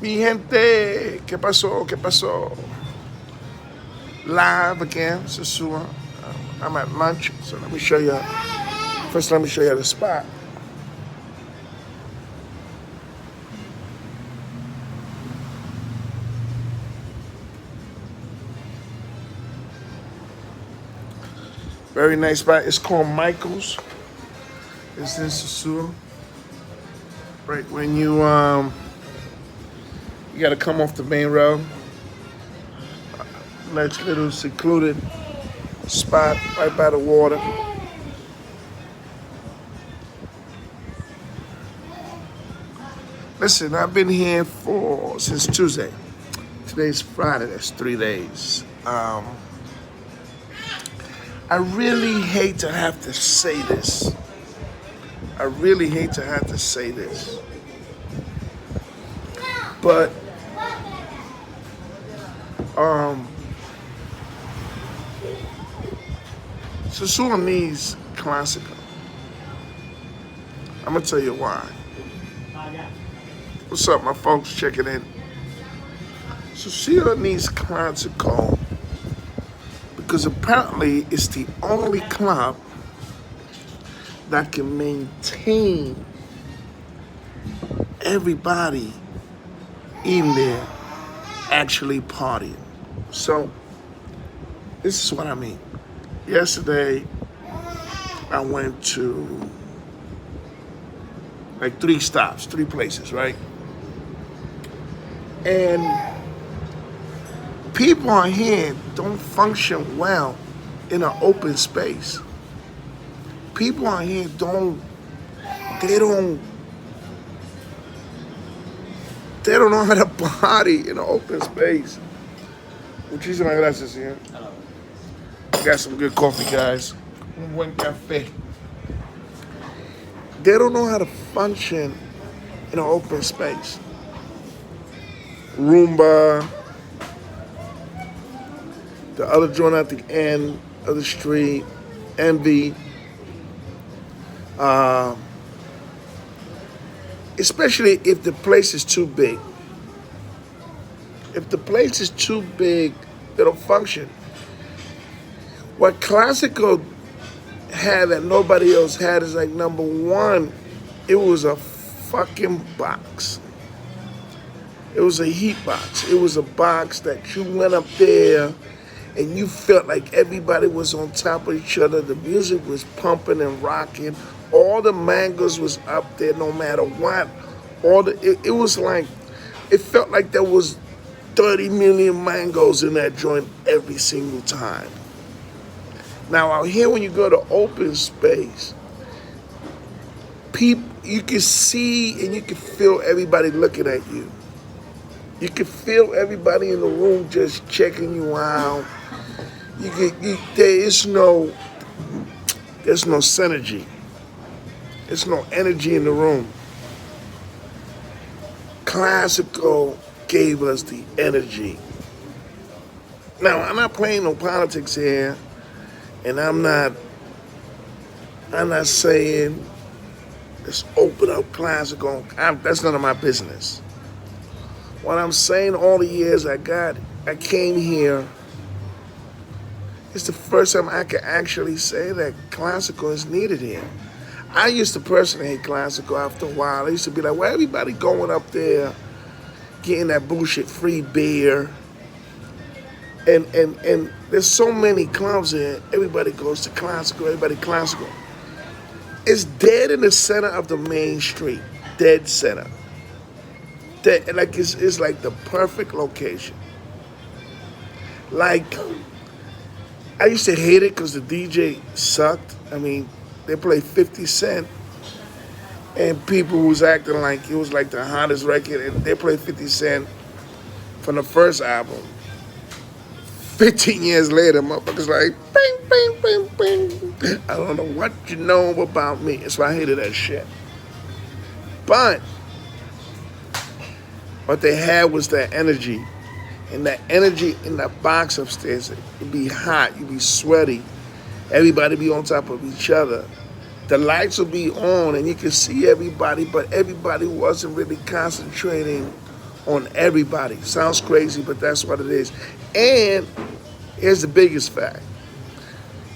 Mi gente, ¿qué pasó? ¿Qué pasó? Live again, Sosua. I'm at lunch, so let me show you. First, let me show you the spot. Very nice spot. It's called Michael's. It's in Sosua. Right when you got to come off the main road. Nice little secluded spot right by the water. Listen, I've been here since Tuesday. Today's Friday. That's 3 days. I really hate to have to say this. I really hate to have to say this. But Sosua needs Clásico. I'm gonna tell you why. What's up, my folks? Checking in. Sosua needs Clásico because apparently it's the only club that can maintain everybody in there actually partying. So, this is what I mean. Yesterday, I went to like 3 stops, 3 places, right? And people on here don't function well in an open space. People on here don't know how to party in an open space. Muchísimas gracias, señor. Got some good coffee, guys. Un buen café. They don't know how to function in an open space. Roomba, the other joint at the end of the street, Envy. Especially if the place is too big. If the place is too big, they don't function. What Clásico had that nobody else had is like, number one, it was a fucking box. It was a heat box. It was a box that you went up there and you felt like everybody was on top of each other. The music was pumping and rocking. All the mangoes was up there no matter what. It was like, it felt like there was 30 million mangoes in that joint every single time. Now out here when you go to open space, people, you can see and you can feel everybody looking at you. You can feel everybody in the room just checking you out. There's no synergy. There's no energy in the room. Clásico gave us the energy. Now, I'm not playing no politics here, and I'm not saying let's open up Clásico. That's none of my business. What I'm saying, all the years I came here, it's the first time I can actually say that Clásico is needed here. I used to personally hate Clásico after a while. I used to be like, well, everybody going up there, getting that bullshit free beer. And there's so many clubs here. Everybody goes to Clásico, everybody Clásico. It's dead in the center of the main street. Dead center. Like it's like the perfect location. Like, I used to hate it because the DJ sucked. I mean, they played 50 Cent, and people was acting like it was like the hottest record, and they played 50 Cent from the first album. 15 years later, motherfuckers like, bing, bing, bing, bing. I don't know what you know about me. That's why I hated that shit. But what they had was that energy. And that energy in that box upstairs, it'd be hot, you'd be sweaty. Everybody be on top of each other. The lights will be on and you can see everybody, but everybody wasn't really concentrating on everybody. Sounds crazy, but that's what it is. And here's the biggest fact.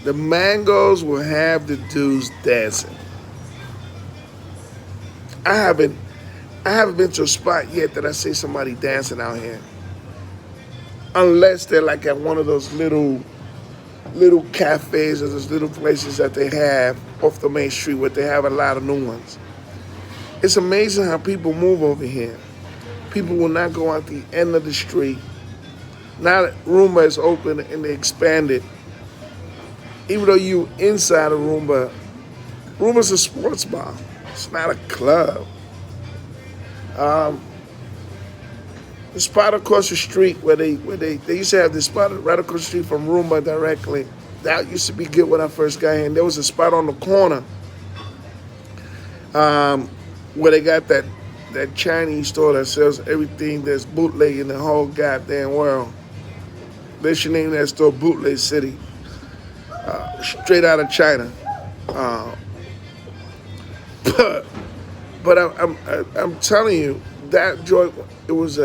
The mangoes will have the dudes dancing. I haven't I haven't been to a spot yet that I see somebody dancing out here. Unless they're like at one of those little cafes or those little places that they have off the main street where they have a lot of new ones. It's amazing how people move over here. People will not go out the end of the street. Now that Roomba is open and they expanded, even though you inside of Roomba, Roomba's a sports bar. It's not a club. The spot across the street where they used to have this spot right across the street from Roomba directly. That used to be good when I first got here. And there was a spot on the corner where they got that Chinese store that sells everything that's bootleg in the whole goddamn world. They should name that store Bootleg City. Straight out of China. But I'm telling you, that joint, it was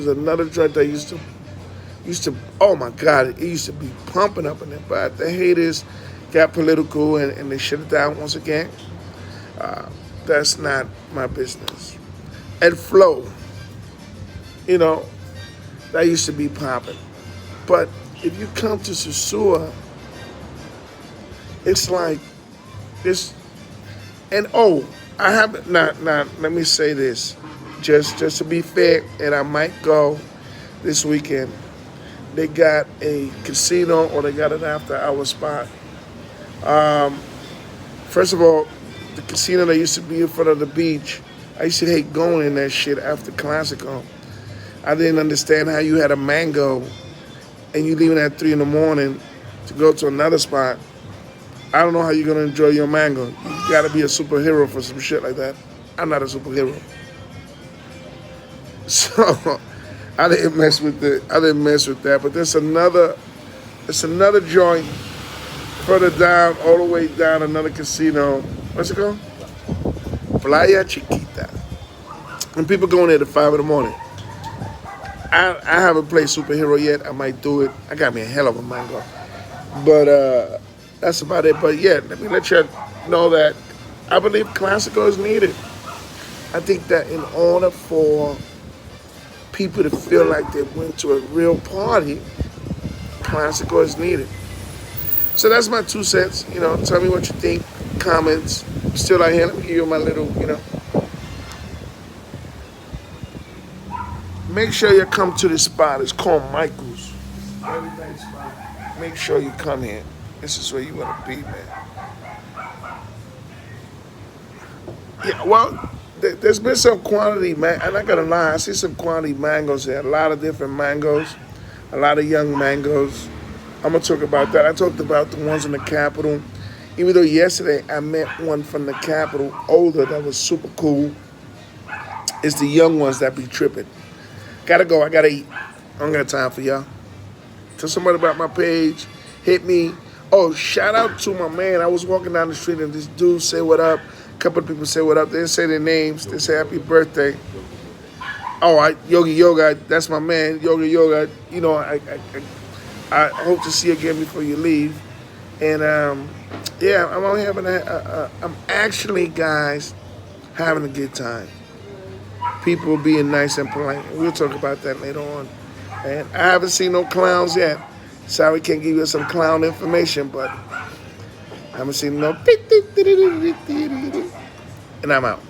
another joint that used to oh my God, it used to be pumping up in there. But the haters got political and they shut it down once again. That's not my business. And Flow, that used to be popping. But if you come to Sosua, it's like this. And I haven't. Not. Let me say this, just to be fair, and I might go this weekend. They got a casino or they got an after-hour spot. First of all, the casino that used to be in front of the beach, I used to hate going in that shit after Clásico. I didn't understand how you had a mango and you leaving at 3 a.m. to go to another spot. I don't know how you're gonna enjoy your mango. You gotta be a superhero for some shit like that. I'm not a superhero. So I didn't mess with that. But there's another joint further down, all the way down, another casino. What's it called? Playa Chiquita. And people going there at 5 a.m. I haven't played superhero yet. I might do it. I got me a hell of a mango. But that's about it. But yeah, let me let you know that I believe Clásico is needed. I think that in order for people to feel like they went to a real party, Clásico is needed. So that's my 2 cents. Tell me what you think. Comments. I'm still out here. Let me give you my little, Make sure you come to this spot. It's called Michael's. Very nice spot. Make sure you come here. This is where you want to be, man. Yeah, well, there's been some quantity, man. I'm not gonna lie. I see some quantity mangoes there. A lot of different mangoes. A lot of young mangoes. I'm gonna talk about that. I talked about the ones in the Capitol. Even though yesterday I met one from the Capitol, older, that was super cool. It's the young ones that be tripping. Gotta go. I gotta eat. I don't got time for y'all. Tell somebody about my page. Hit me. Oh, shout out to my man. I was walking down the street and this dude said what up. A couple of people said what up. They didn't say their names. They said happy birthday. All right, Yogi Yoga. That's my man, Yogi Yoga. I hope to see you again before you leave. And yeah, I'm only having I'm actually, guys, having a good time. People being nice and polite. We'll talk about that later on. And I haven't seen no clowns yet. Sorry, can't give you some clown information, but I haven't seen no. And I'm out.